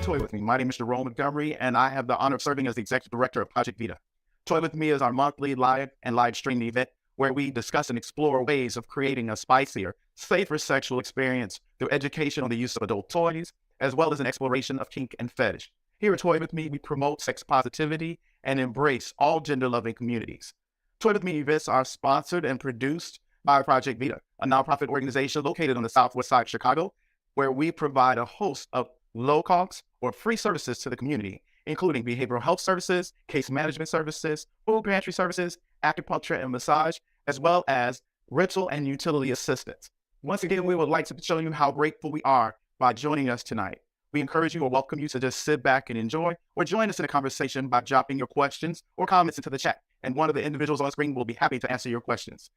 Toy With Me. My name is Jerome Montgomery, and I have the honor of serving as the Executive Director of Project Vita. Toy With Me is our monthly live streaming event where we discuss and explore ways of creating a spicier, safer sexual experience through education on the use of adult toys, as well as an exploration of kink and fetish. Here at Toy With Me, we promote sex positivity and embrace all gender-loving communities. Toy With Me events are sponsored and produced by Project Vita, a nonprofit organization located on the southwest side of Chicago, where we provide a host of low-cost or free services to the community, including behavioral health services, case management services, food pantry services, acupuncture and massage, as well as rental and utility assistance. Once again, we would like to show you how grateful we are by joining us tonight. We encourage you or welcome you to just sit back and enjoy, or join us in a conversation by dropping your questions or comments into the chat, and one of the individuals on screen will be happy to answer your questions.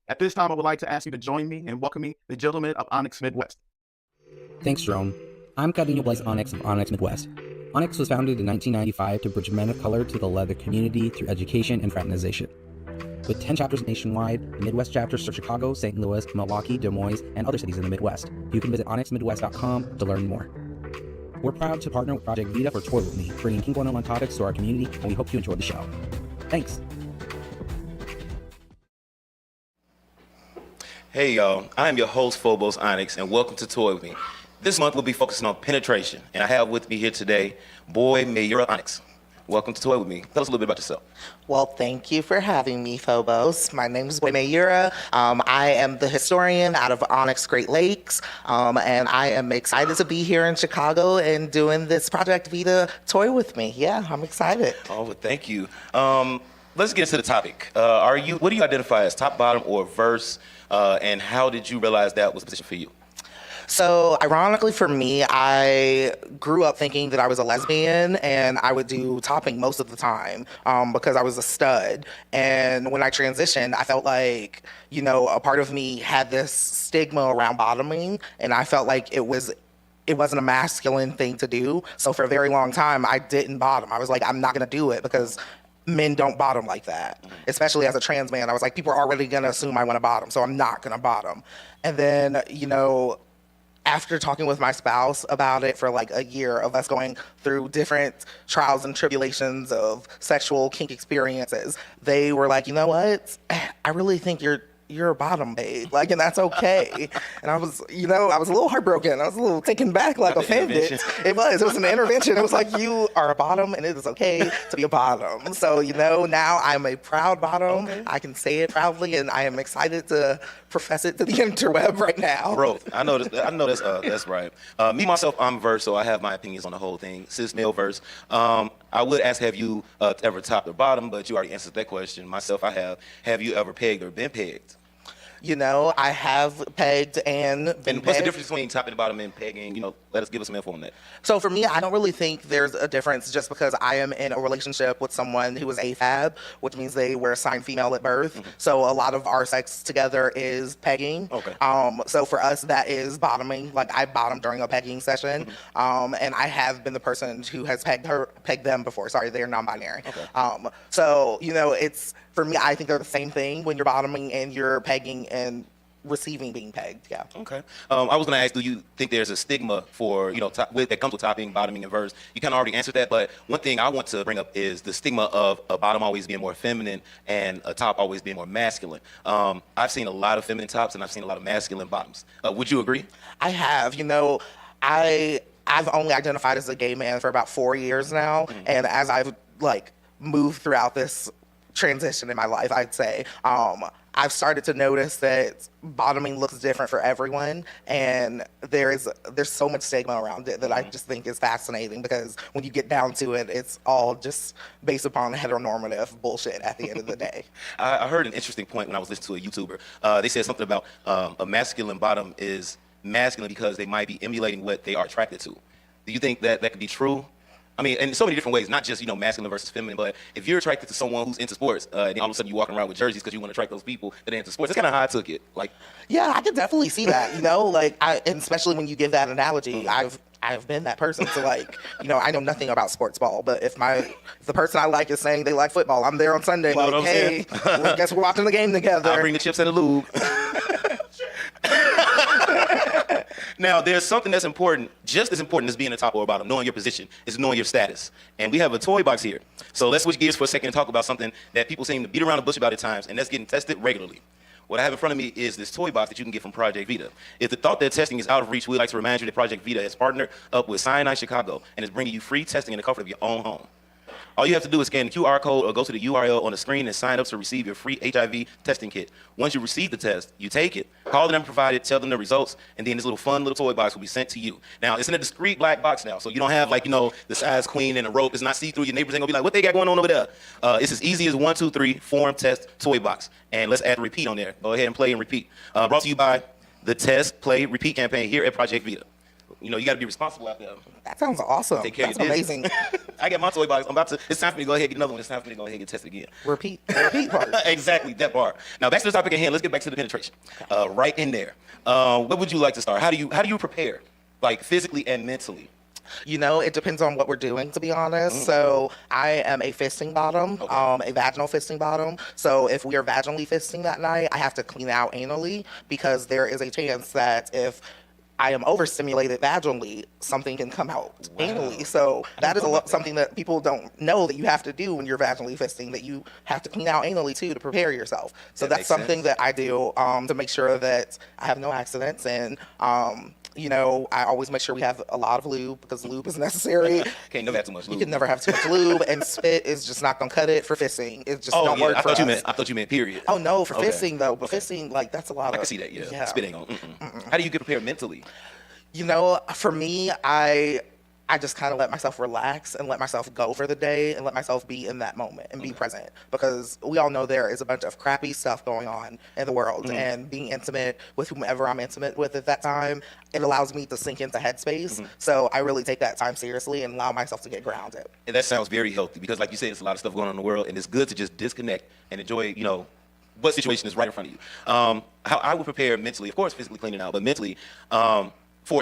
At this time, I would like to ask you to join me in welcoming the gentleman of Onyx Midwest. Thanks, Jerome. I'm Carino Blaze Onyx of Onyx Midwest. Onyx was founded in 1995 to bridge men of color to the leather community through education and fraternization. With 10 chapters nationwide, the Midwest chapters serve Chicago, St. Louis, Milwaukee, Des Moines, and other cities in the Midwest. You can visit onyxmidwest.com to learn more. We're proud to partner with Project Vita for Toy With Me, bringing Kink 101 topics to our community, and we hope you enjoyed the show. Thanks. Hey y'all, I am your host Phobos Onyx, and welcome to Toy With Me. This month we'll be focusing on penetration, and I have with me here today, Boy Mayura Onyx. Welcome to Toy With Me. Tell us a little bit about yourself. Well, thank you for having me, Phobos. My name is Boy Mayura. I am the historian out of Onyx Great Lakes, and I am excited to be here in Chicago and doing this Project Vita Toy With Me. Yeah, I'm excited. Oh, well, thank you. Let's get into the topic. What do you identify as top, bottom, or verse, and how did you realize that was a position for you? So ironically for me, I grew up thinking that I was a lesbian and I would do topping most of the time because I was a stud. And when I transitioned, I felt like, a part of me had this stigma around bottoming, and I felt like it wasn't a masculine thing to do. So for a very long time, I didn't bottom. I was like, I'm not going to do it because men don't bottom like that, especially as a trans man. I was like, people are already going to assume I want to bottom, so I'm not going to bottom. And then, after talking with my spouse about it for like a year of us going through different trials and tribulations of sexual kink experiences, they were like, you know what? I really think you're a bottom, babe. And that's okay. And I was a little heartbroken. I was a little taken back, offended. It was an intervention. It was like, you are a bottom and it is okay to be a bottom. So, now I'm a proud bottom. Okay. I can say it proudly, and I am excited to profess it to the interweb right now. Bro, I know that's right. Me, myself, I'm verse, so I have my opinions on the whole thing. Cis male verse. I would ask, have you ever topped or bottom, but you already answered that question. Myself, I have. Have you ever pegged or been pegged? I have pegged and been pegged. What's the difference between topping and bottom and pegging? Give us some info on that. So for me, I don't really think there's a difference just because I am in a relationship with someone who is AFAB, which means they were assigned female at birth. Mm-hmm. So a lot of our sex together is pegging. Okay. So for us, that is bottoming. Like I bottomed during a pegging session. Mm-hmm. And I have been the person who has pegged them before. Sorry, they're non-binary. Okay. So, it's, for me, I think they're the same thing when you're bottoming and you're pegging and receiving being pegged. Yeah. Okay. I was going to ask, do you think there's a stigma for, that comes with topping, bottoming, and verse? You kind of already answered that, but one thing I want to bring up is the stigma of a bottom always being more feminine and a top always being more masculine. I've seen a lot of feminine tops and I've seen a lot of masculine bottoms. Would you agree? I have. I've only identified as a gay man for about 4 years now, mm-hmm. and as I've moved throughout this transition in my life, I'd say, I've started to notice that bottoming looks different for everyone, and there's so much stigma around it that I just think is fascinating, because when you get down to it, it's all just based upon heteronormative bullshit at the end of the day. I heard an interesting point when I was listening to a YouTuber. They said something about a masculine bottom is masculine because they might be emulating what they are attracted to. Do you think that could be true? I mean, in so many different ways, not just, masculine versus feminine, but if you're attracted to someone who's into sports, and then all of a sudden you're walking around with jerseys because you want to attract those people that are into sports, that's kind of how I took it. Yeah, I could definitely see that, and especially when you give that analogy, I've been that person. So I know nothing about sports ball, but if the person I like is saying they like football, I'm there on Sunday, hey, well, guess we're watching the game together. I'll bring the chips and the lube. Now, there's something that's important, just as important as being a top or a bottom, knowing your position, is knowing your status. And we have a toy box here. So let's switch gears for a second and talk about something that people seem to beat around the bush about at times, and that's getting tested regularly. What I have in front of me is this toy box that you can get from Project Vita. If the thought that testing is out of reach, we'd like to remind you that Project Vita has partnered up with Sinai Chicago and is bringing you free testing in the comfort of your own home. All you have to do is scan the QR code or go to the URL on the screen and sign up to receive your free HIV testing kit. Once you receive the test, you take it, call the number provided, tell them the results, and then this little fun little toy box will be sent to you. Now, it's in a discreet black box now, so you don't have, like, you know, the size queen and a rope. It's not see-through. Your neighbors ain't gonna be like, what they got going on over there? It's as easy as 1, 2, 3, form, test, toy box. And let's add repeat on there. Go ahead and play and repeat. Brought to you by the Test, Play, Repeat campaign here at Project Vita. You know, you got to be responsible out there. That sounds awesome. Take care That's of your business. amazing. I got my toy box. It's time for me to go ahead and get another one. It's time for me to go ahead and get tested again. Repeat part. Exactly, that part. Now, back to the topic at hand. Let's get back to the penetration. Right in there. What would you like to start? How do you prepare, like physically and mentally? You know, it depends on what we're doing, to be honest. So I am a fisting bottom, a vaginal fisting bottom. So if we are vaginally fisting that night, I have to clean out anally, because there is a chance that if I am overstimulated vaginally, something can come out anally. So that is something that people don't know that you have to do when you're vaginally fisting, that you have to clean out anally too to prepare yourself. So that's something that I do to make sure that I have no accidents. And you know, I always make sure we have a lot of lube, because lube is necessary. Can't never have too much lube. You can never have too much lube, and spit is just not gonna cut it for fisting. It just don't work for us. I thought you meant period. Oh no, for fisting though. But fisting, like, that's a lot of. I can see that. Yeah. Spit ain't gonna. How do you get prepared mentally? You know, for me, I just kind of let myself relax and let myself go for the day and let myself be in that moment and be present, because we all know there is a bunch of crappy stuff going on in the world, and being intimate with whomever I'm intimate with at that time, it allows me to sink into headspace. So I really take that time seriously and allow myself to get grounded. And that sounds very healthy, because like you said, there's a lot of stuff going on in the world, and it's good to just disconnect and enjoy, you know, what situation is right in front of you. How I would prepare mentally, of course, physically cleaning out, but mentally,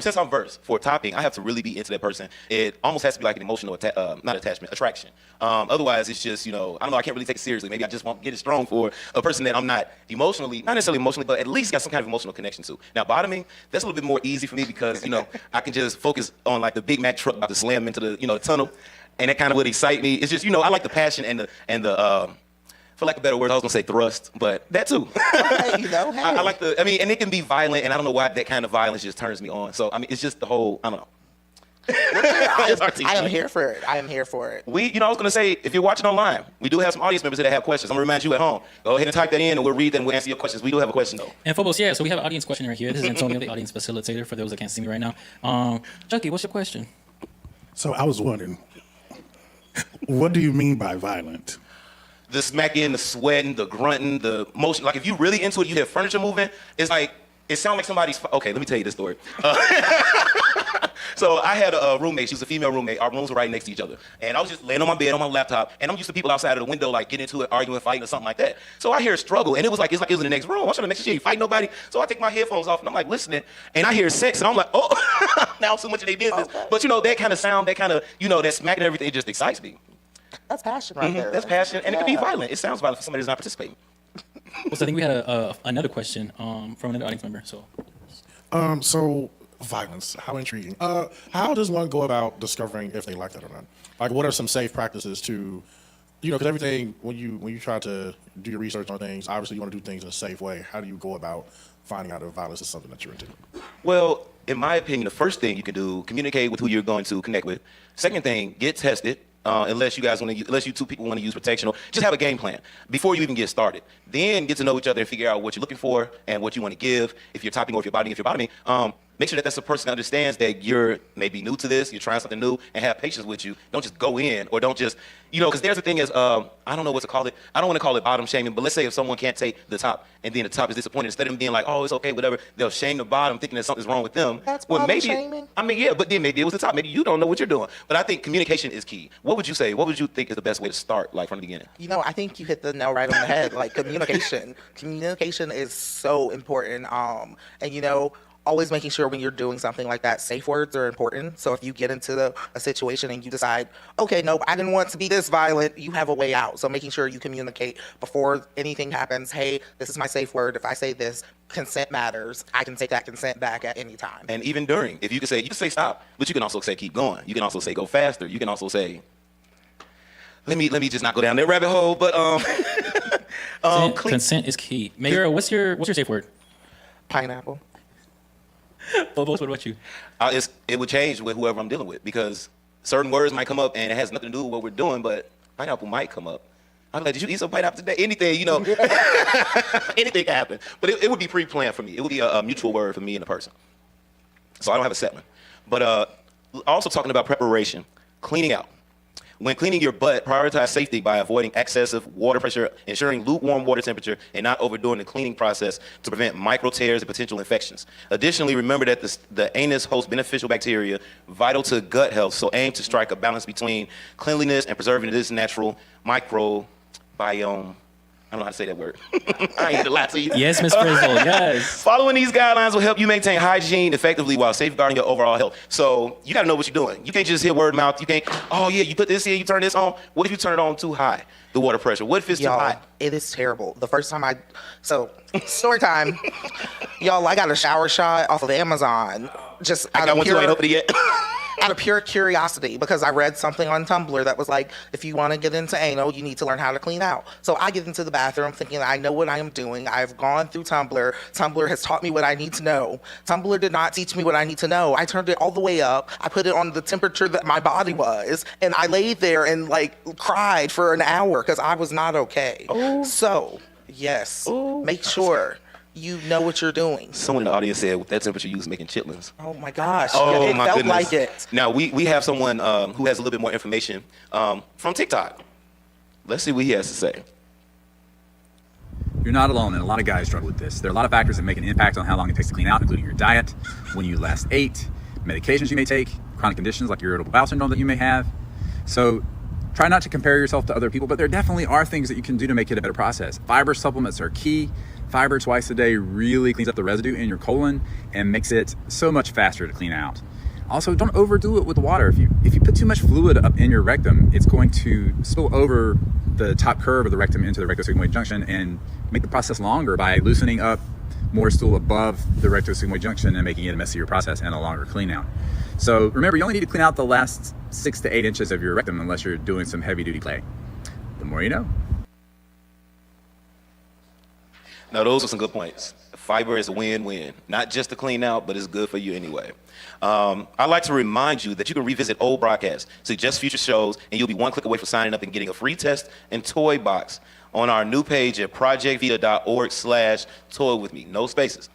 since I'm versed, for topping, I have to really be into that person. It almost has to be like an emotional, attraction. Otherwise, it's just, you know, I don't know, I can't really take it seriously. Maybe I just won't get it strong for a person that I'm not necessarily emotionally, but at least got some kind of emotional connection to. Now, bottoming, that's a little bit more easy for me, because, you know, I can just focus on like the Big Mac truck about to slam into the, you know, the tunnel, and that kind of would excite me. It's just, you know, I like the passion and the for lack of a better word, I was gonna say thrust, but that too. Okay, you know, hey. I like and it can be violent, and I don't know why that kind of violence just turns me on. So, I mean, it's just the whole, I don't know. I am here for it. I am here for it. I was gonna say, if you're watching online, we do have some audience members that have questions. I'm gonna remind you at home. Go ahead and type that in, and we'll read them and we'll answer your questions. We do have a question though. And Phobos, yeah, so we have an audience question right here. This is Antonio, the audience facilitator, for those that can't see me right now. Chucky, what's your question? So I was wondering, what do you mean by violent? The smacking, the sweating, the grunting, the motion. Like, if you really into it, you hear furniture moving. It's like, it sounds like somebody's. Okay, let me tell you this story. So I had a roommate. She was a female roommate. Our rooms were right next to each other. And I was just laying on my bed on my laptop, and I'm used to people outside of the window, like, getting into it, arguing, fighting, or something like that. So I hear a struggle, and it's like it was in the next room. I'm trying to make sure she ain't fighting nobody. So I take my headphones off, and I'm like listening, and I hear sex, and I'm like, oh, now I'm so much of their business. Okay. But, you know, that kind of sound, that kind of, you know, that smacking and everything, it just excites me. That's passion right there. That's passion, and it can be violent. It sounds violent for somebody who's not participating. Well, so I think we had another question from another audience member. So violence, how intriguing. How does one go about discovering if they like that or not? Like, what are some safe practices to, you know, because everything, when you try to do your research on things, obviously you want to do things in a safe way. How do you go about finding out if violence is something that you're into? Well, in my opinion, the first thing you can do, communicate with who you're going to connect with. Second thing, get tested. Unless you two people want to use protection, or just have a game plan before you even get started. Then get to know each other and figure out what you're looking for and what you want to give. If you're topping or if you're bottoming, make sure that that's a person that understands that you're maybe new to this, you're trying something new, and have patience with you. Don't just go in, or don't just, you know, because there's the thing is, I don't know what to call it. I don't want to call it bottom shaming, but let's say if someone can't take the top, and then the top is disappointed, instead of them being like, oh, it's okay, whatever, they'll shame the bottom, thinking that something's wrong with them. That's bottom shaming? I mean, yeah, but then maybe it was the top. Maybe you don't know what you're doing. But I think communication is key. What would you say? What would you think is the best way to start, like, from the beginning? You know, I think you hit the nail right on the head. Like, communication. Communication is so important. And, you know, always making sure when you're doing something like that, safe words are important. So if you get into a situation and you decide, okay, no, I didn't want to be this violent, you have a way out. So making sure you communicate before anything happens. Hey, this is my safe word. If I say this, consent matters. I can take that consent back at any time. And even during, if you can say stop, but you can also say keep going. You can also say go faster. You can also say, let me just not go down that rabbit hole. But consent is key. Mayor, what's your safe word? Pineapple. Bubbles, what about you? It would change with whoever I'm dealing with, because certain words might come up and it has nothing to do with what we're doing, but pineapple might come up. I'm like, did you eat some pineapple today? Anything, anything can happen. But it would be pre-planned for me. It would be a mutual word for me and the person. So I don't have a set one. But also talking about preparation, cleaning out. When cleaning your butt, prioritize safety by avoiding excessive water pressure, ensuring lukewarm water temperature, and not overdoing the cleaning process to prevent micro tears and potential infections. Additionally, remember that the anus hosts beneficial bacteria vital to gut health, so aim to strike a balance between cleanliness and preserving this natural microbiome. I don't know how to say that word. I ain't gonna lie to you. Yes, Ms. Frizzle, yes. Following these guidelines will help you maintain hygiene effectively while safeguarding your overall health. So you gotta know what you're doing. You can't just hear word of mouth. You can't, oh yeah, you put this here, you turn this on. What if you turn it on too high, the water pressure? What if it's too hot? It is terrible. The first time story time. Y'all, I got a shower shot off of Amazon. Just I got one too, I ain't opened it yet. Out of pure curiosity, because I read something on Tumblr that was like, if you want to get into anal, you need to learn how to clean out. So I get into the bathroom thinking I know what I am doing. I've gone through Tumblr. Tumblr has taught me what I need to know. Tumblr did not teach me what I need to know. I turned it all the way up. I put it on the temperature that my body was, and I laid there and cried for an hour because I was not okay. Oh. So yes, make sure you know what you're doing. Someone in the audience said that temperature you was making chitlins. Oh my gosh. Oh it my felt goodness. like it. Now we have someone who has a little bit more information from TikTok. Let's see what he has to say. You're not alone, and a lot of guys struggle with this. There are a lot of factors that make an impact on how long it takes to clean out, including your diet, when you last ate, medications you may take, chronic conditions like irritable bowel syndrome that you may have. So try not to compare yourself to other people, but there definitely are things that you can do to make it a better process. Fiber supplements are key. Fiber twice a day really cleans up the residue in your colon and makes it so much faster to clean out. Also, don't overdo it with the water. If you put too much fluid up in your rectum, it's going to spill over the top curve of the rectum into the rectosigmoid junction and make the process longer by loosening up more stool above the rectosigmoid junction and making it a messier process and a longer clean out. So remember, you only need to clean out the last 6 to 8 inches of your rectum unless you're doing some heavy duty play. The more you know. Now, those are some good points. Fiber is a win-win, not just to clean out, but it's good for you anyway. I'd like to remind you that you can revisit old broadcasts, suggest future shows, and you'll be one click away from signing up and getting a free test and toy box on our new page at projectvita.org/toy-with-me, no spaces.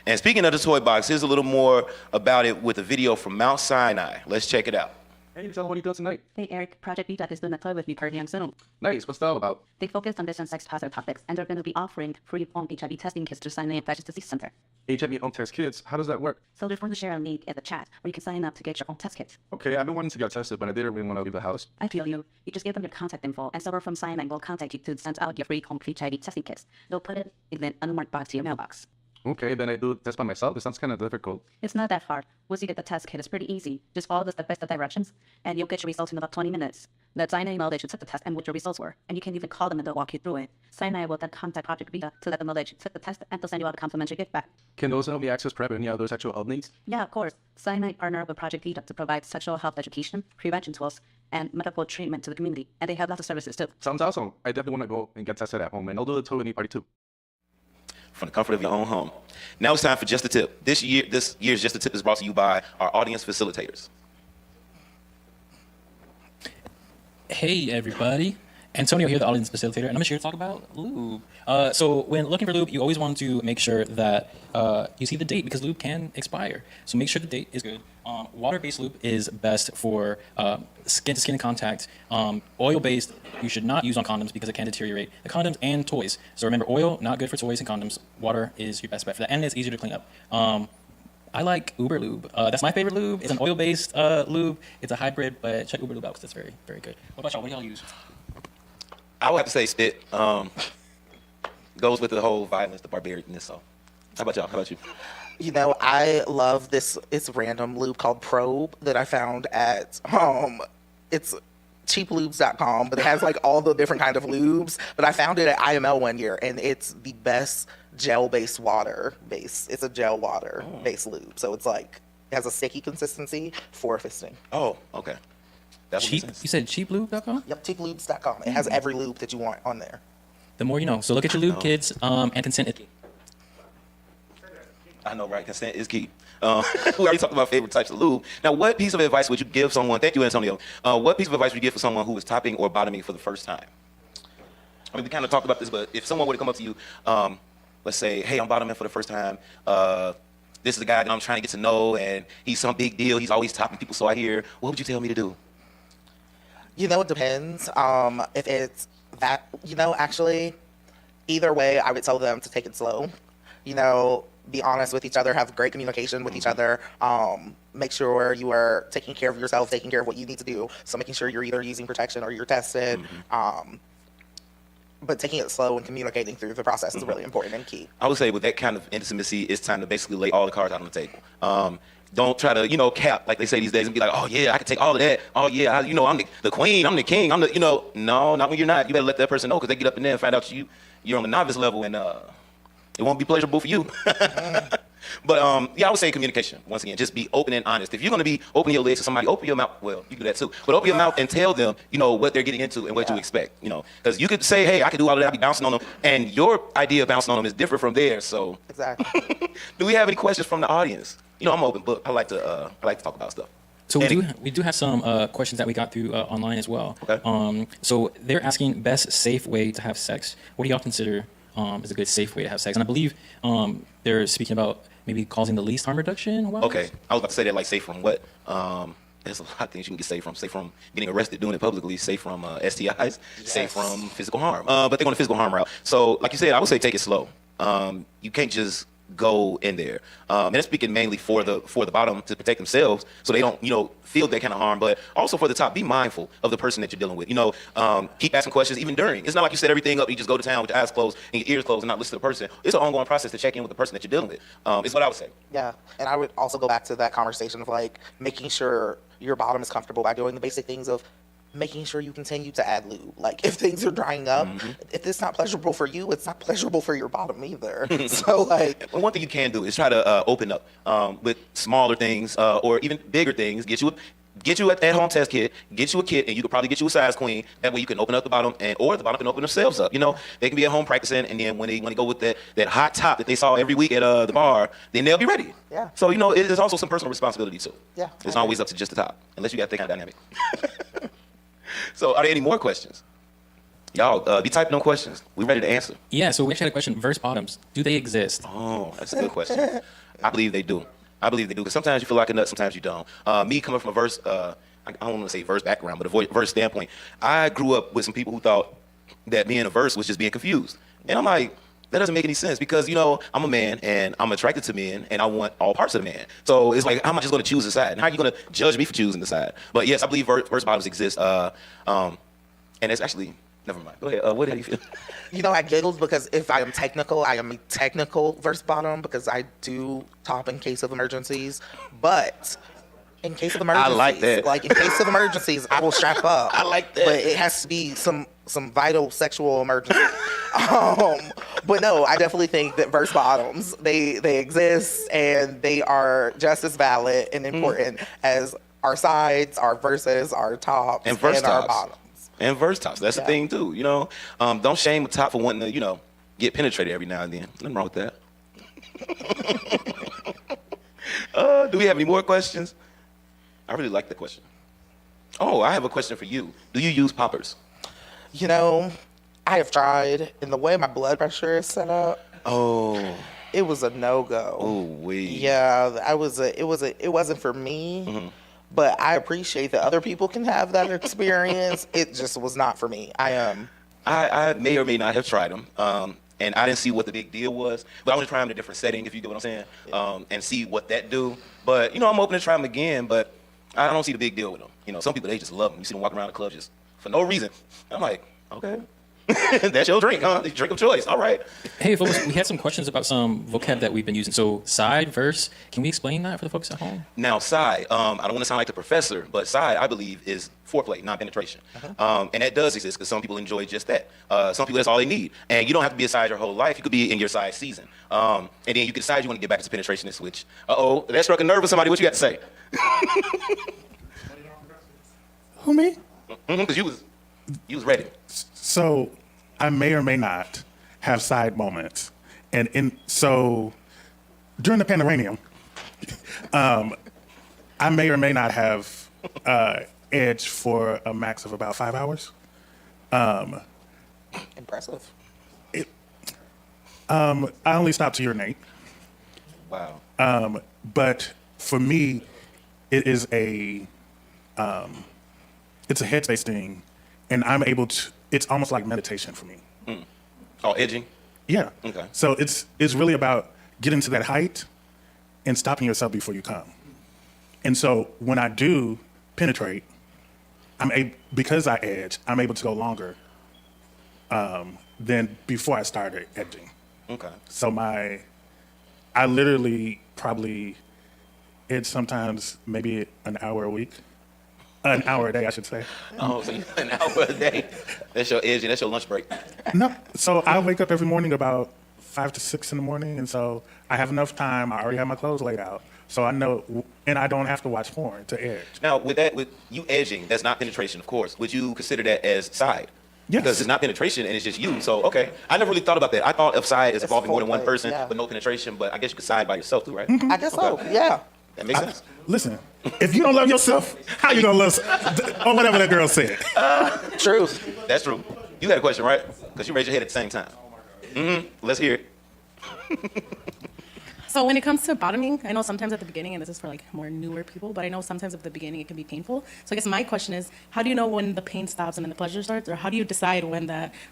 And speaking of the toy box, here's a little more about it with a video from Mount Sinai. Let's check it out. Hey, tell them what you doing tonight. Hey Eric, Project Vita is doing a Toy With Me party on Zoom. Nice, what's that all about? They focused on this and sex positive topics, and they're going to be offering free home HIV testing kits to sign in the Infectious Disease Center. HIV home test kits, how does that work? So they're going to share a link in the chat where you can sign up to get your own test kit. Okay, I've been wanting to get tested, but I didn't really want to leave the house. I feel you. You just give them your contact info, and someone from Sign will contact you to send out your free home HIV testing kits. They'll put it in an unmarked box to your mailbox. Okay, then I do the test by myself. It sounds kind of difficult. It's not that hard. Once you get the test kit, it's pretty easy. Just follow the step-by-step directions, and you'll get your results in about 20 minutes. Let Sinai know that you took the test and what your results were, and you can even call them and they'll walk you through it. Sinai will then contact Project Vita to let them know that you took the test, and they'll send you out a complimentary gift back. Can those help me access PrEP and any other sexual health needs? Yeah, of course. Sinai partnered with Project Vita to provide sexual health education, prevention tools, and medical treatment to the community, and they have lots of services too. Sounds awesome. I definitely want to go and get tested at home, and I'll do the Toy With Me party too. From the comfort of your own home. Now it's time for Just a Tip. This year's Just a Tip is brought to you by our audience facilitators. Hey, everybody. Antonio here, the audience facilitator, and I'm here to talk about lube. So when looking for lube, you always want to make sure that you see the date because lube can expire. So make sure the date is good. Water-based lube is best for skin-to-skin contact. Oil-based, you should not use on condoms because it can deteriorate the condoms and toys. So remember, oil, not good for toys and condoms. Water is your best bet for that, and it's easier to clean up. I like Uber Lube. That's my favorite lube. It's an oil-based lube. It's a hybrid, but check Uber Lube out because it's very, very good. What about y'all? What do y'all use? I would have to say spit. Goes with the whole violence, the barbarianness. So, how about y'all? How about you? You know, I love this. It's random lube called Probe that I found at it's cheaplubes.com, but it has like all the different kind of lubes. But I found it at IML one year, and it's the best gel-based water base. It's a gel water based lube, so it's like it has a sticky consistency for fisting. Oh, okay. That's what Cheap. makes sense. You said cheaplube.com? Yep, cheaplubes.com. It has every lube that you want on there. The more you know. So look at your lube, kids, and consent is key. I know, right? Consent is key. We already talked about favorite types of lube. Now, what piece of advice would you give someone? Thank you, Antonio. What piece of advice would you give for someone who is topping or bottoming for the first time? I mean, we kind of talked about this, but if someone were to come up to you, let's say, hey, I'm bottoming for the first time. This is a guy that I'm trying to get to know, and he's some big deal. He's always topping people, so I hear. What would you tell me to do? You know, it depends. If it's that, you know, actually, either way, I would tell them to take it slow. You know, be honest with each other, have great communication with each other. Make sure you are taking care of yourself, taking care of what you need to do. So making sure you're either using protection or you're tested. But taking it slow and communicating through the process is really important and key. I would say with that kind of intimacy, it's time to basically lay all the cards out on the table. Don't try to, cap, like they say these days, and be like, oh, yeah, I can take all of that. Oh, yeah, I'm the queen, I'm the king, no, not when you're not. You better let that person know, because they get up in there and find out you're on the novice level, and it won't be pleasurable for you. But I would say communication. Once again, just be open and honest. If you're going to be opening your legs to somebody, open your mouth. Well, you do that too. But open your mouth and tell them, what they're getting into and what you expect. Because you could say, hey, I can do all of that. I'll be bouncing on them, and your idea of bouncing on them is different from theirs. So, Exactly. do we have any questions from the audience? I'm an open book. I like to talk about stuff. So we do have some questions that we got through online as well. Okay. So they're asking best safe way to have sex. What do y'all consider is a good safe way to have sex? And I believe they're speaking about maybe causing the least harm reduction. Okay, I was about to say that, like, safe from what? There's a lot of things you can get safe from. Safe from getting arrested doing it publicly. Safe from STIs. Safe from physical harm. But they're going the physical harm route. So, like you said, I would say take it slow. You can't just go in there. And it's speaking mainly for the bottom to protect themselves, so they don't feel that kind of harm. But also for the top, be mindful of the person that you're dealing with. Keep asking questions even during. It's not like you set everything up. You just go to town with your eyes closed and your ears closed and not listen to the person. It's an ongoing process to check in with the person that you're dealing with. Is what I would say. Yeah, and I would also go back to that conversation of like making sure your bottom is comfortable by doing the basic things of making sure you continue to add lube. Like if things are drying up, if it's not pleasurable for you, it's not pleasurable for your bottom either. So like, one thing you can do is try to open up with smaller things or even bigger things. Get you an at-home test kit, get you a kit, and you could probably get you a size queen. That way you can open up the bottom, or the bottom can open themselves up. They can be at home practicing, and then when they go with that hot top that they saw every week at the bar, then they'll be ready. Yeah. So there's also some personal responsibility too. Yeah. It's not always up to just the top, unless you got that kind of dynamic. So are there any more questions? Y'all, be typing on questions. We're ready to answer. Yeah, so we actually had a question. Verse bottoms, do they exist? Oh, that's a good question. I believe they do. Because sometimes you feel like a nut, sometimes you don't. Me coming from a verse, I don't want to say verse background, but a verse standpoint, I grew up with some people who thought that being a verse was just being confused. And I'm like, that doesn't make any sense, because, I'm a man and I'm attracted to men and I want all parts of the man. So it's like, how am I just going to choose a side? And how are you going to judge me for choosing the side? But yes, I believe verse bottoms exist. And it's actually, never mind. Go ahead. What do you feel? I giggled because if I am technical, I am a technical verse bottom because I do top in case of emergencies. But in case of emergencies, I like that. Like in case of emergencies, I will strap up. I like that. But it has to be some vital sexual emergency. But no, I definitely think that verse bottoms, they exist and they are just as valid and important as our sides, our verses, our tops, and our bottoms. And verse tops. That's the thing too. Don't shame a top for wanting to, get penetrated every now and then. Nothing wrong with that. Do we have any more questions? I really like the question. Oh, I have a question for you. Do you use poppers? I have tried, and the way my blood pressure is set up, it was a no-go. Oh, wait. Yeah, it wasn't for me. But I appreciate that other people can have that experience. It just was not for me. I may or may not have tried them, and I didn't see what the big deal was. But I want to try them in a different setting, if you get what I'm saying, and see what that do. But I'm open to try them again. But I don't see the big deal with them. Some people, they just love them. You see them walking around the club just for no reason. I'm like, okay. That's your drink, huh? Drink of choice. All right. Hey, folks, we had some questions about some vocab that we've been using. So, side, verse, can we explain that for the folks at home? Now, side, I don't want to sound like the professor, but side, I believe, is foreplay, not penetration. And that does exist because some people enjoy just that. Some people, that's all they need. And you don't have to be a side your whole life. You could be in your side season. And then you can decide you want to get back into penetration and switch. Uh-oh, that struck a nerve with somebody. What you got to say? Who, me? Because you was ready. So I may or may not have side moments. So during the panoramium, I may or may not have edge for a max of about 5 hours. Impressive. I only stopped to urinate. Wow. But for me, it is it's a headspace thing, and I'm able to. It's almost like meditation for me. Oh, edging? Yeah. Okay. So it's really about getting to that height and stopping yourself before you come. And so when I do penetrate, because I edge, I'm able to go longer than before I started edging. Okay. So I literally probably edge sometimes maybe an hour a week. An hour a day, I should say. Oh, so you an hour a day. That's your edging. That's your lunch break. No, so I wake up every morning about 5 to 6 in the morning, and so I have enough time. I already have my clothes laid out, so I know, and I don't have to watch porn to edge. Now, with you edging, that's not penetration, of course. Would you consider that as side? Yes. Because it's not penetration and it's just you. So, okay. I never really thought about that. I thought of side as involving more than one foreplay, person, yeah. but no penetration. But I guess you could side by yourself too, right? I guess so. Yeah. That makes sense. Listen, if you don't love yourself, how you gonna love, or whatever that girl said. Truth. That's true. You had a question, right? Because you raised your head at the same time. Let's hear it. So when it comes to bottoming, I know sometimes at the beginning, and this is for like more newer people, but I know sometimes at the beginning it can be painful. So I guess my question is, how do you know when the pain stops and then the pleasure starts? Or how do you decide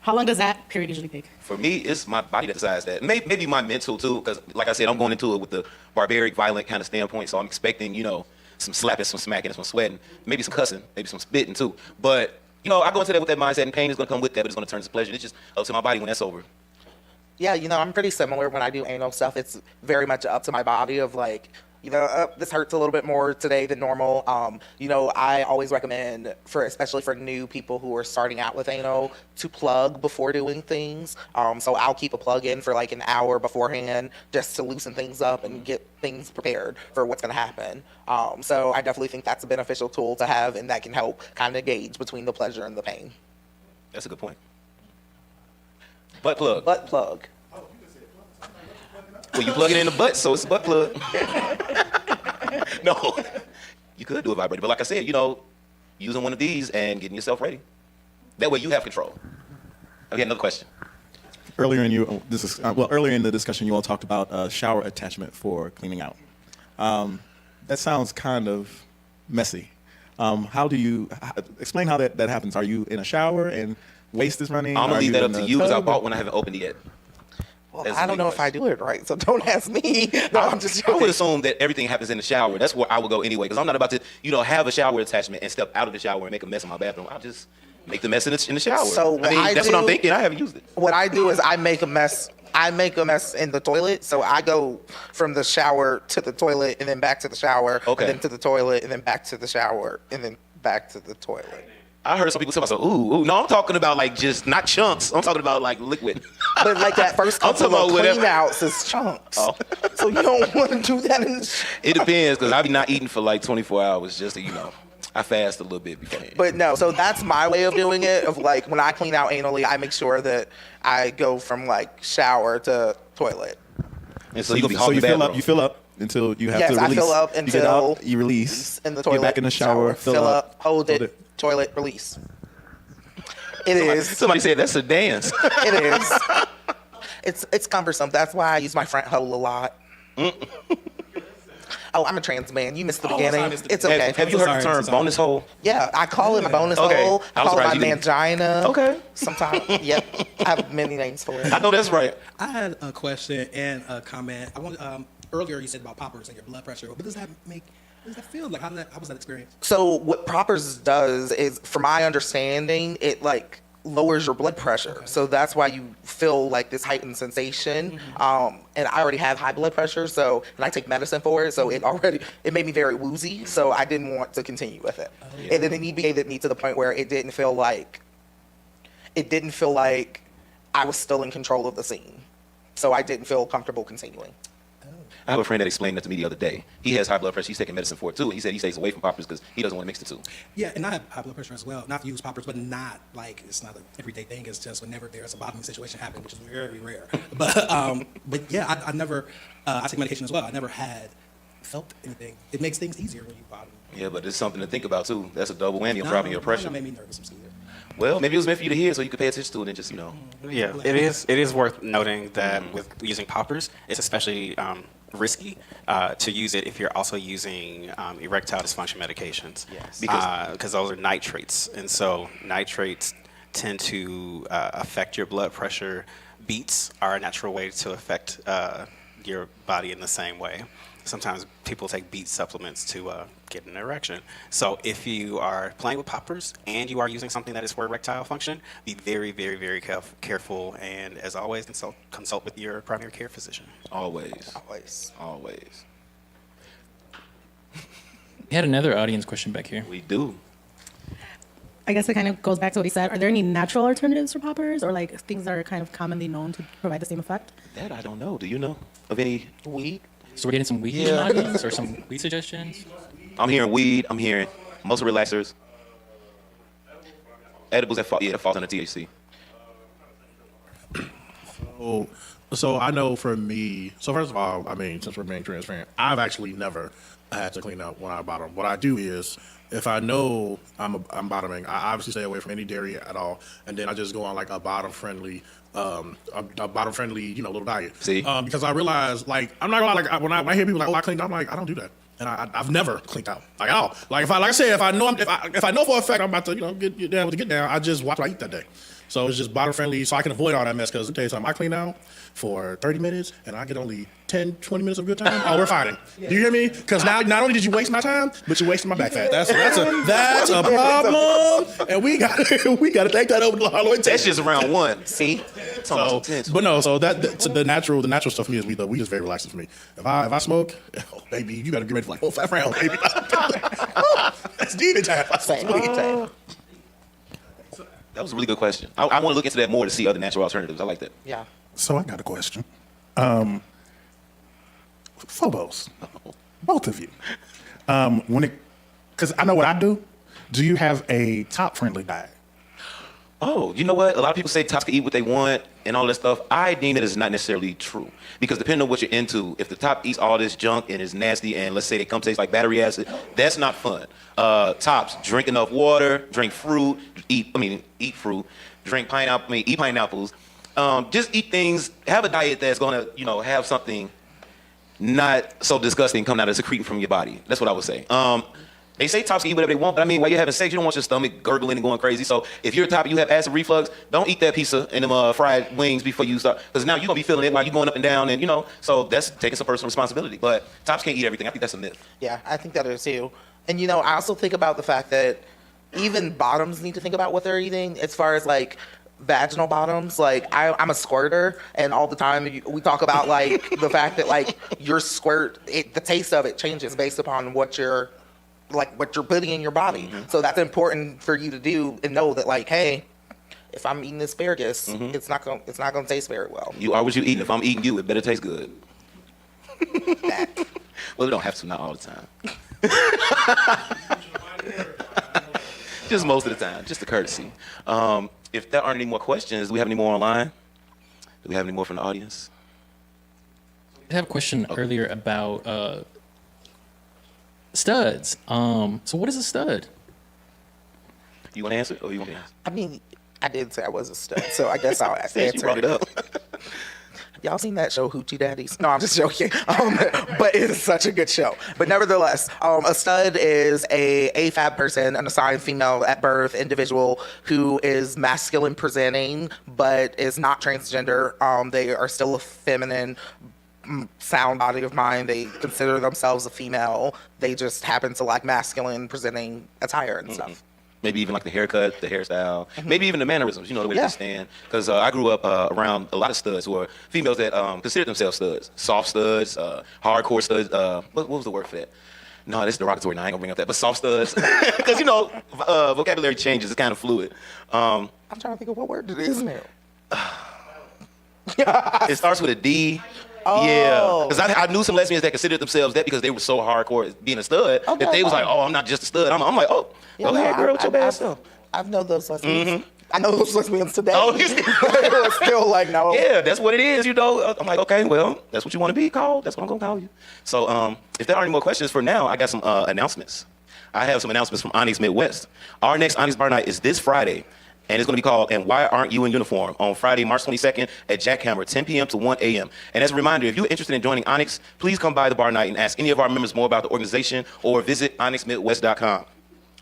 how long does that period usually take? For me, it's my body that decides that. Maybe my mental too, because like I said, I'm going into it with the barbaric, violent kind of standpoint. So I'm expecting, some slapping, some smacking, some sweating, maybe some cussing, maybe some spitting too. But, I go into that with that mindset, and pain is going to come with that, but it's going to turn to pleasure. It's just up to my body when that's over. Yeah, I'm pretty similar when I do anal stuff. It's very much up to my body of like, this hurts a little bit more today than normal. I always recommend especially for new people who are starting out with anal to plug before doing things. So I'll keep a plug in for like an hour beforehand just to loosen things up and get things prepared for what's going to happen. So I definitely think that's a beneficial tool to have, and that can help kind of gauge between the pleasure and the pain. That's a good point. Butt plug. Butt plug. Well, you plug it in the butt, so it's a butt plug. No, you could do a vibrator, but like I said, using one of these and getting yourself ready. That way you have control. Okay, another question. Earlier in the discussion, you all talked about shower attachment for cleaning out. That sounds kind of messy. How do you explain how that happens? Are you in a shower and waste is running? I'm gonna leave that up to you because I tub? bought one I haven't opened it yet. Well, I don't know if I do it right, so don't ask me. No, I'm just I would joking. assume that everything happens in the shower. That's where I would go anyway, because I'm not about to, have a shower attachment and step out of the shower and make a mess in my bathroom. I'll just make the mess in the shower. So that's what I'm thinking. I haven't used it. What I do is I make a mess. I make a mess in the toilet, so I go from the shower to the toilet and then back to the shower, Okay. and then to the toilet and then back to the shower and then back to the toilet. I heard some people say, ooh. No, I'm talking about like just not chunks. I'm talking about like liquid. But like that first I'm couple talking of about whatever. clean outs is chunks. Oh. So you don't want to do that in the shower. It depends, because I be not eating for like 24 hours just to, I fast a little bit beforehand. But no, so that's my way of doing it. Of like when I clean out anally, I make sure that I go from like shower to toilet. And so So you be you hogging the fill bathroom. up. You fill up until you have Yes, to I release. fill up you get until out. You release. in the toilet. Get back in the shower. Fill up. Hold it. Toilet. Release. It is. Somebody said that's a dance. It is. It's cumbersome. That's why I use my front hole a lot. Oh, I'm a trans man. You missed the beginning. I missed the It's okay. Have you heard the term bonus hole? Yeah, I call it my bonus Okay. hole. I I was call it my surprised you didn't. mangina. Okay. Sometimes, yep. I have many names for it. I know that's right. I had a question and a comment. I want earlier you said about poppers and your blood pressure. What does that feel like? How was that experience? So what Proppers does is, from my understanding, it like lowers your blood pressure. So that's why you feel like this heightened sensation. And I already have high blood pressure, so, and I take medicine for it, so it made me very woozy, so I didn't want to continue with it. And then it inebriated me to the point where it didn't feel like I was still in control of the scene. So I didn't feel comfortable continuing. I have a friend that explained that to me the other day. He has high blood pressure. He's taking medicine for it too. He said he stays away from poppers because he doesn't want to mix the two. Yeah, and I have high blood pressure as well. Not to use poppers, but not like it's not an everyday thing. It's just whenever there's a bottoming situation happening, which is very rare. But yeah, I never. I take medication as well. I never had felt anything. It makes things easier when you bottom. Yeah, but it's something to think about too. That's a double whammy of dropping your pressure. That made me nervous. I'm scared. Well, maybe it was meant for you to hear, so you could pay attention to it and just Yeah, it is worth noting that with using poppers, it's especially risky to use it if you're also using erectile dysfunction medications. Yes. Because those are nitrates, and so nitrates tend to affect your blood pressure. Beets are a natural way to affect your body in the same way. Sometimes people take beet supplements to get an erection. So if you are playing with poppers and you are using something that is for erectile function, be very, very, very careful. And as always, consult with your primary care physician. Always. We had another audience question back here. We do. I guess it kind of goes back to what he said. Are there any natural alternatives for poppers, or like things that are kind of commonly known to provide the same effect? That I don't know. Do you know of any Weed? So we're getting some weed in the audience or some weed suggestions? I'm hearing weed. I'm hearing muscle relaxers. Edibles that falls under THC. So I know for me, so first of all, I mean, since we're being transparent, I've actually never had to clean up when I bottom. What I do is, if I know I'm bottoming, I obviously stay away from any dairy at all, and then I just go on like a bottom-friendly, little diet. See? Because I realize, like, I'm not gonna lie, like when I hear people like, oh, I cleaned out, I'm like, I don't do that. And I've never cleaned out, like at all. Like if I know for a fact I'm about to, get down with the get down, I just watch what I eat that day. So it's just bottom friendly, so I can avoid all that mess. Because let me tell you something, I clean out for 30 minutes and I get only 10, 20 minutes of good time. Oh, we're fighting. Do you hear me? Because now not only did you waste my time, but you wasted my back fat. That's a problem, and we got to take that over to the Lord. That's just round one. See? So the natural stuff for me is weed is very relaxing for me. If I smoke, oh, baby, you better get ready for like 4 or 5 rounds, baby. That's demon time. That's weed time. That was a really good question. I want to look into that more to see other natural alternatives. I like that. Yeah. So I got a question. Phobos, both of you. Because I know what I do. Do you have a top-friendly diet? Oh, you know what? A lot of people say tops can eat what they want and all that stuff. I deem it as not necessarily true. Because depending on what you're into, if the top eats all this junk and is nasty and let's say they come taste like battery acid, that's not fun. Tops, drink enough water, drink fruit, eat fruit, eat pineapples. Just eat things, have a diet that's gonna, have something not so disgusting coming out of secreting from your body. That's what I would say. They say tops can eat whatever they want, but I mean, while you're having sex, you don't want your stomach gurgling and going crazy. So if you're a top and you have acid reflux, don't eat that pizza and them fried wings before you start, because now you're gonna be feeling it while you're going up and down, and so that's taking some personal responsibility. But tops can't eat everything. I think that's a myth. Yeah, I think that is too. And I also think about the fact that even bottoms need to think about what they're eating as far as like vaginal bottoms. Like I'm a squirter, and all the time we talk about like the fact that like your squirt, the taste of it changes based upon what you're putting in your body. Mm-hmm. So that's important for you to do and know that like, hey, if I'm eating asparagus, it's not gonna taste very well. You are what you eat. If I'm eating you, it better taste good. Well, it don't have to, not all the time. Just most of the time, just a courtesy. If there aren't any more questions, do we have any more online? Do we have any more from the audience? I have a question earlier about studs. So what is a stud? You want to answer or you want me to answer? I mean, I did say I was a stud, so I guess I'll answer you brought it up. Y'all seen that show, Hoochie Daddies? No, I'm just joking. But it is such a good show. But nevertheless, a stud is a AFAB person, an assigned female at birth individual who is masculine presenting, but is not transgender. They are still a feminine, sound body of mind. They consider themselves a female. They just happen to like masculine presenting attire and stuff. maybe even like the haircut, the hairstyle, maybe even the mannerisms, the way they stand. Because I grew up around a lot of studs who are females that consider themselves studs, soft studs, hardcore studs. What was the word for that? No, this is derogatory. Now I ain't gonna bring up that, but soft studs, because vocabulary changes. It's kind of fluid. I'm trying to think of what word it is now. It starts with a D. Oh. Yeah, because I knew some lesbians that considered themselves that because they were so hardcore at being a stud that they was like, oh, I'm not just a stud. I'm like, oh, go ahead, girl, with your bad stuff. I've known those lesbians. I know those lesbians today. Oh, they were still like, no. Yeah, that's what it is, I'm like, okay, well, that's what you want to be called. That's what I'm going to call you. So if there aren't any more questions for now, I got some announcements. I have some announcements from Onyx Midwest. Our next Onyx Bar Night is this Friday, and it's going to be called And Why Aren't You in Uniform on Friday, March 22nd at Jackhammer, 10 p.m. to 1 a.m. And as a reminder, if you're interested in joining Onyx, please come by the bar night and ask any of our members more about the organization or visit onyxmidwest.com.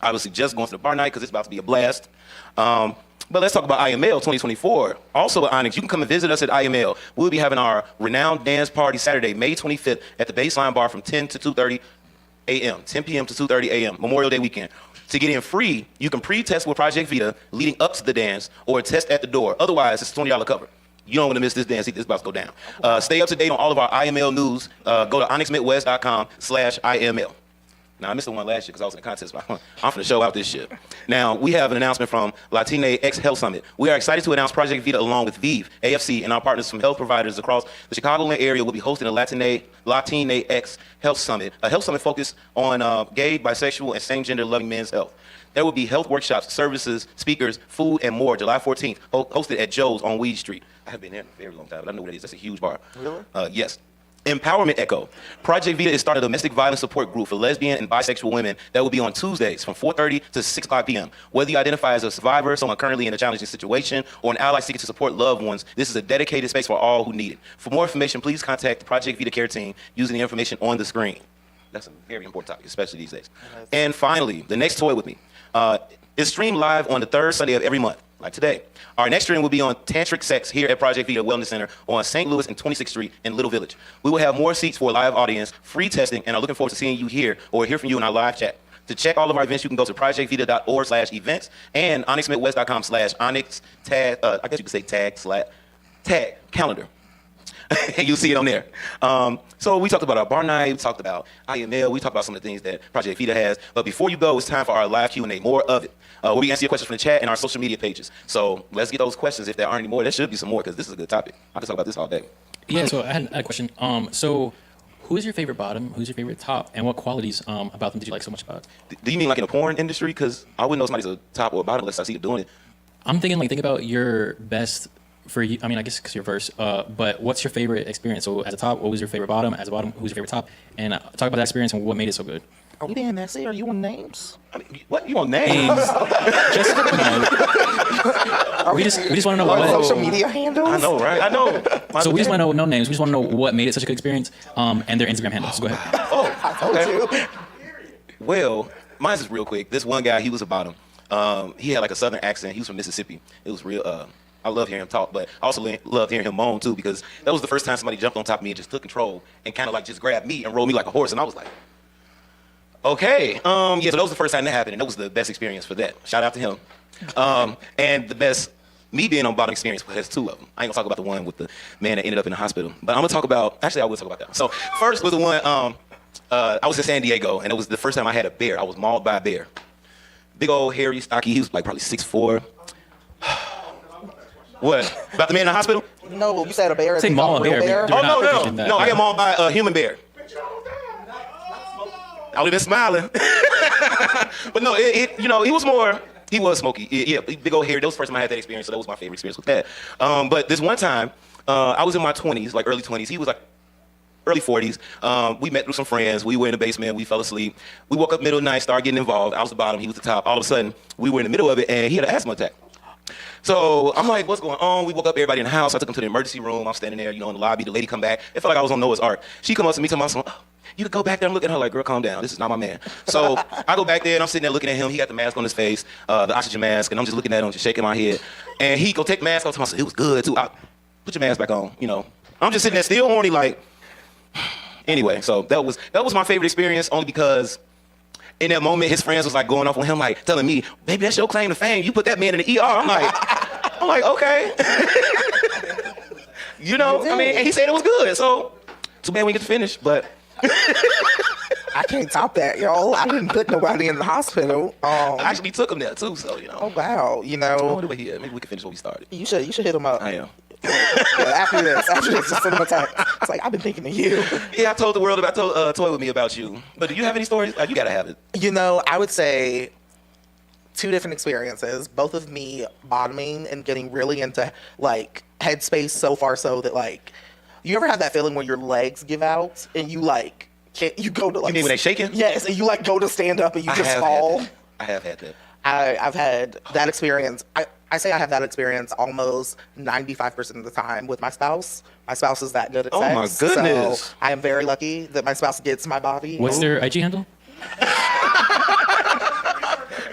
I would suggest going to the bar night because it's about to be a blast. But let's talk about IML 2024. Also at Onyx, you can come and visit us at IML. We'll be having our renowned dance party Saturday, May 25th at the Baseline Bar from 10 to 2:30 a.m., 10 p.m. to 2:30 a.m., Memorial Day weekend. To get in free, you can pre-test with Project Vita leading up to the dance or test at the door. Otherwise, it's a $20 cover. You don't want to miss this dance. It's about to go down. Stay up to date on all of our IML news. Go to onyxmidwest.com/IML. Now, I missed the one last year because I was in the contest, but I'm going to show out this year. Now, we have an announcement from Latine X Health Summit. We are excited to announce Project Vita along with VIV, AFC, and our partners from health providers across the Chicagoland area will be hosting a Latine X Health Summit, a health summit focused on gay, bisexual, and same-gender loving men's health. There will be health workshops, services, speakers, food, and more July 14th, hosted at Joe's on Weed Street. I have been there in a very long time, but I know what it is. That's a huge bar. Really? Yes. Empowerment Echo. Project Vita is starting a domestic violence support group for lesbian and bisexual women that will be on Tuesdays from 4:30 to 6:00 p.m. Whether you identify as a survivor, someone currently in a challenging situation, or an ally seeking to support loved ones, this is a dedicated space for all who need it. For more information, please contact the Project Vita Care Team using the information on the screen. That's a very important topic, especially these days. And finally, the next Toy With Me is streamed live on the third Sunday of every month, like today. Our next stream will be on Tantric Sex here at Project Vita Wellness Center on St. Louis and 26th Street in Little Village. We will have more seats for a live audience, free testing, and are looking forward to seeing you here or hear from you in our live chat. To check all of our events, you can go to projectvita.org/events and onyxmidwest.com/onyx tag, I guess you could say tag calendar. And you'll see it on there. So we talked about our bar night, we talked about IML, we talked about some of the things that Project Vita has. But before you go, it's time for our live Q&A, more of it. We'll be answering your questions from the chat and our social media pages. So let's get those questions. If there aren't any more, there should be some more because this is a good topic. I can talk about this all day. Yeah, so I had a question. So who is your favorite bottom? Who's your favorite top? And what qualities about them did you like so much about? Do you mean like in the porn industry? Because I wouldn't know somebody's a top or a bottom unless I see you doing it. I'm thinking think about your best for you. I mean, I guess because you're verse, but what's your favorite experience? So as a top, what was your favorite bottom? As a bottom, who's your favorite top? And talk about that experience and what made it so good. Are we being messy? Are you on names? I mean, what? You on names? Just, we just want to know what social media handles. I know, right? I know. So we just want to know no names. We just want to know what made it such a good experience, and their Instagram handles. Go ahead. Oh, okay. Well, mine's is real quick. This one guy, he was a bottom. He had like a southern accent. He was from Mississippi. It was real. I love hearing him talk, but I also love hearing him moan too because that was the first time somebody jumped on top of me and just took control and kind of like just grabbed me and rolled me like a horse, and I was like, okay. Yeah, so that was the first time that happened, and that was the best experience for that. Shout out to him. And the best me being on bottom experience has two of them. I ain't gonna talk about the one with the man that ended up in the hospital, but I'm gonna talk about. Actually, I will talk about that. So first was the one. I was in San Diego, and it was the first time I had a bear. I was mauled by a bear. Big old hairy, stocky. He was like probably 6'4". What? About the man in the hospital? No, you said a bear. Say maul a bear. Oh no! I got mauled by a human bear. I would have been smiling. But no, he was more. He was smoky. Yeah, big old hair. That was the first time I had that experience, so that was my favorite experience with that. But this one time, I was in my 20s, like early 20s. He was like early 40s. We met through some friends. We were in the basement. We fell asleep. We woke up middle of the night, started getting involved. I was the bottom. He was the top. All of a sudden, we were in the middle of it, and he had an asthma attack. So I'm like, what's going on? We woke up everybody in the house. I took him to the emergency room. I'm standing there, in the lobby. The lady come back. It felt like I was on Noah's Ark. She come up to me, oh, you could go back there and look at her like, girl, calm down. This is not my man. So I go back there and I'm sitting there looking at him. He got the mask on his face, the oxygen mask, and I'm just looking at him, just shaking my head. And he go take the mask off. I said, it was good too. Put your mask back on. I'm just sitting there still horny, like. Anyway, so that was my favorite experience only because in that moment, his friends was like going off on him, like telling me, "Baby, that's your claim to fame. You put that man in the ER." I'm like, okay. You know, I mean, and he said it was good. So too bad we didn't get to finish, but. I can't top that, y'all. I didn't put nobody in the hospital. I actually took him there too, so you know. Oh wow, you know. I wonder what he had. Maybe we can finish what we started. You should hit him up. I am. Yeah, after this, just send him a text. It's like, I've been thinking of you. Yeah, I told the world about Toy With Me about you. But do you have any stories? You gotta have it. You know, I would say 2 different experiences. Both of me bottoming and getting really into like headspace so far so that like, you ever have that feeling where your legs give out and you like can't, you go to like. You mean when they shaking? Yes, and you like go to stand up and you just fall. I have had that. I've had that experience. I say I have that experience almost 95% of the time with my spouse. My spouse is that good at sex. Oh my goodness. So I am very lucky that my spouse gets my body. What's their IG handle?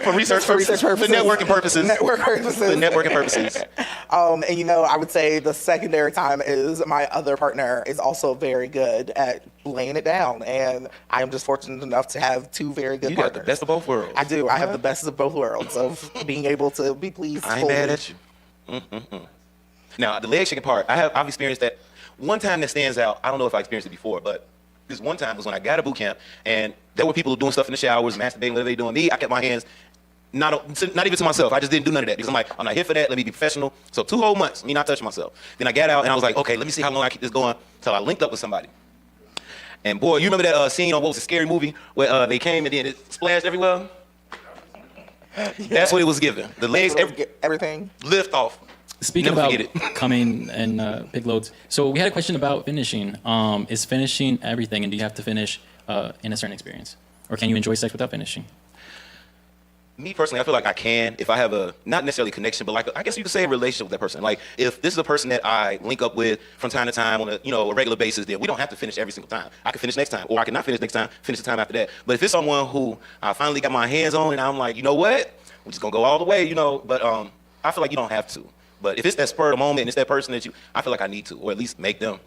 For research purposes. For networking purposes. Network purposes. For networking purposes. And you know, I would say the secondary time is my other partner is also very good at laying it down. And I am just fortunate enough to have 2 very good You partners. got the best of both worlds. I do. I have the best of both worlds of being able to be pleased. I ain't mad at you. Now, the leg shaking part, I've experienced that. One time that stands out, I don't know if I experienced it before, but this one time was when I got to boot camp, and there were people doing stuff in the showers, masturbating, whatever they doing. Me, I kept my hands not even to myself. I just didn't do none of that because I'm like, I'm not here for that. Let me be professional. So 2 whole months, me not touching myself. Then I got out and I was like, okay, let me see how long I keep this going until I linked up with somebody. And boy, you remember that scene on what was a scary movie where they came and then it splashed everywhere? That's what it was given. The legs, everything. Lift off. Speaking Never about forget it. coming and big loads, so we had a question about finishing. Is finishing everything, and do you have to finish in a certain experience, or can you enjoy sex without finishing? Me personally, I feel like I can if I have a not necessarily connection, but like I guess you could say a relationship with that person. Like if this is a person that I link up with from time to time on a regular basis, then we don't have to finish every single time. I can finish next time, or I can not finish next time, finish the time after that. But if it's someone who I finally got my hands on and I'm like, you know what, we're just gonna go all the way, But I feel like you don't have to. But if it's that spur of the moment and it's that person that I feel like I need to, or at least make them.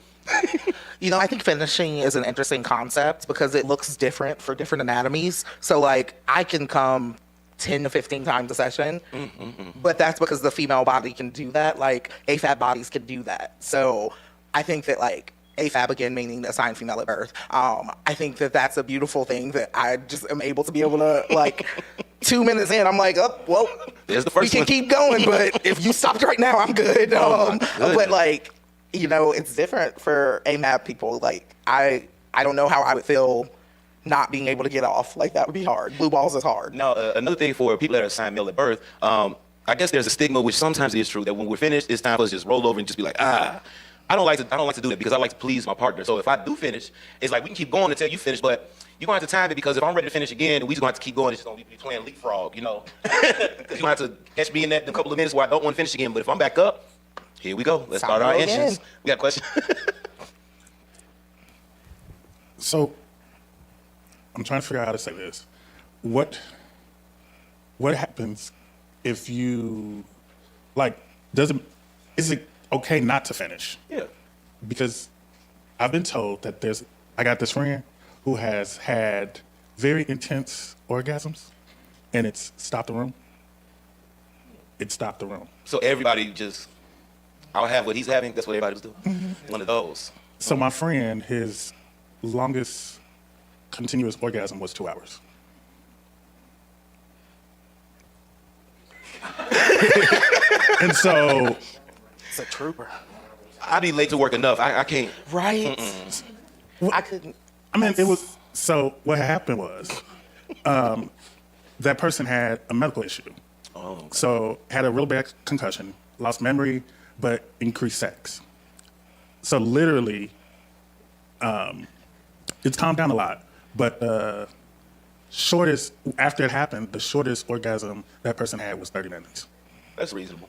You know, I think finishing is an interesting concept because it looks different for different anatomies. So like I can come 10 to 15 times a session, but that's because the female body can do that. Like AFAB bodies can do that. So I think that like AFAB, again, meaning assigned female at birth. I think that that's a beautiful thing that I just am able to be able to like 2 minutes in, I'm like, oh, well, there's the first we can one. keep going, but if you stopped right now, I'm good. But like, you know, it's different for AMAB people. Like I don't know how I would feel not being able to get off. Like that would be hard. Blue balls is hard. Now, another thing for people that are assigned male at birth, I guess there's a stigma, which sometimes is true, that when we're finished, it's time for us to just roll over and just be like, I don't like to do that because I like to please my partner. So if I do finish, it's like we can keep going until you finish, but you're gonna have to time it because if I'm ready to finish again, we just gonna have to keep going. It's just gonna be playing leapfrog, Because you're gonna have to catch me in that in a couple of minutes where I don't want to finish again. But if I'm back up, here we go. Let's start our engines. We got a question? So I'm trying to figure out how to say this. What happens if you is it okay not to finish? Yeah. Because I've been told that I got this friend who has had very intense orgasms and it's stopped the room. It stopped the room. So everybody just, I'll have what he's having. That's what everybody was doing. One of those. So my friend, his longest continuous orgasm was 2 hours. And so it's a trooper. I be late to work enough. I can't. Right? I couldn't. I mean, it was, so what happened was that person had a medical issue. Oh, okay. So had a real bad concussion, lost memory, but increased sex. So literally, it's calmed down a lot. But after it happened, the shortest orgasm that person had was 30 minutes. That's reasonable.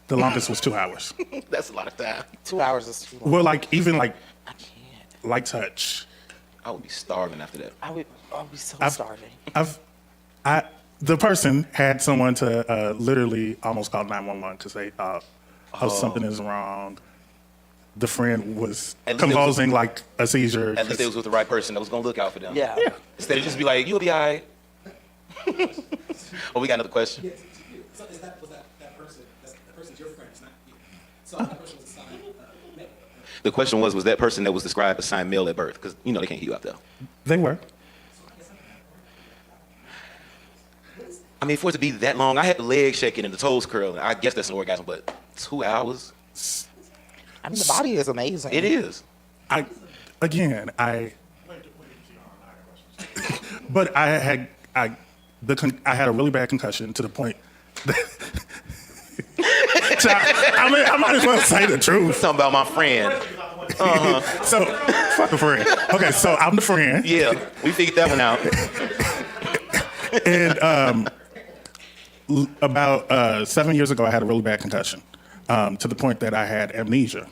The longest was 2 hours. That's a lot of time. 2 hours is too long. Well, even light touch. I would be starving after that. I would be so starving. The person had someone to literally almost call 911 because they thought, something is wrong. The friend was convulsing like a seizure. At least it was with the right person that was going to look out for them. Yeah. Instead of just be like, you'll be all right. Oh, we got another question. Yes. So was that person? That person's your friend. It's not you. So that person was assigned male. The question was that person that was described assigned male at birth? Because they can't hear you out there. They were. I mean, for it to be that long, I had the legs shaking and the toes curling. I guess that's an orgasm, but 2 hours? I mean, the body is amazing. It is. But I had a really bad concussion to the point that so I might as well say the truth. Something about my friend. So fuck the friend. Okay, so I'm the friend. Yeah, we figured that one out. And about 7 years ago, I had a really bad concussion to the point that I had amnesia.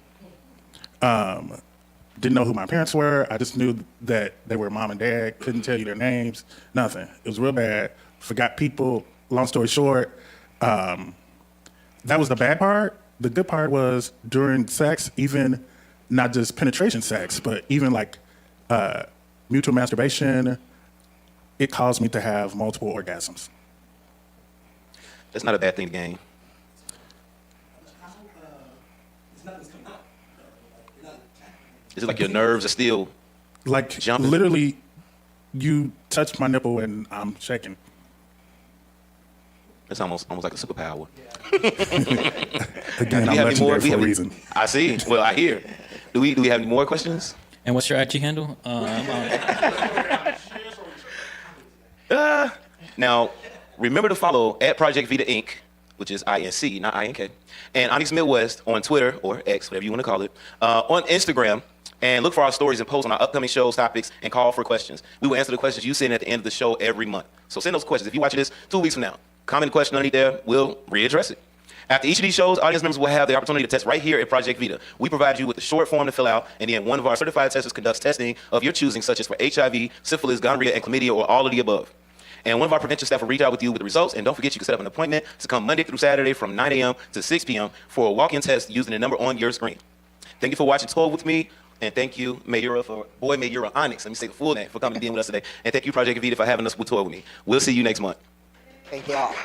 Didn't know who my parents were. I just knew that they were mom and dad. Couldn't tell you their names. Nothing. It was real bad. Forgot people. Long story short, that was the bad part. The good part was during sex, even not just penetration sex, but even like mutual masturbation, it caused me to have multiple orgasms. That's not a bad thing to gain. Is it like your nerves are still like jumping? Literally, you touch my nipple and I'm shaking. It's almost like a superpower. Again, I'm legendary for a reason. I see. Well, I hear. Do we have any more questions? And what's your IG handle? Now, remember to follow at Project Vita Inc., which is INC, not INK, and Onyx Midwest on Twitter, or X, whatever you want to call it, on Instagram, and look for our stories and posts on our upcoming shows, topics, and call for questions. We will answer the questions you send at the end of the show every month. So send those questions. If you're watching this 2 weeks from now, comment a question underneath there, we'll readdress it. After each of these shows, audience members will have the opportunity to test right here at Project Vita. We provide you with a short form to fill out, and then one of our certified testers conducts testing of your choosing, such as for HIV, syphilis, gonorrhea, and chlamydia, or all of the above. And one of our prevention staff will reach out with you with the results. And don't forget, you can set up an appointment to come Monday through Saturday from 9 a.m. to 6 p.m. for a walk-in test using the number on your screen. Thank you for watching 12 with me. And thank you, Mayura Onyx, let me say the full name, for coming to be with us today. And thank you, Project Vita, for having us with 12 with me. We'll see you next month. Thank y'all.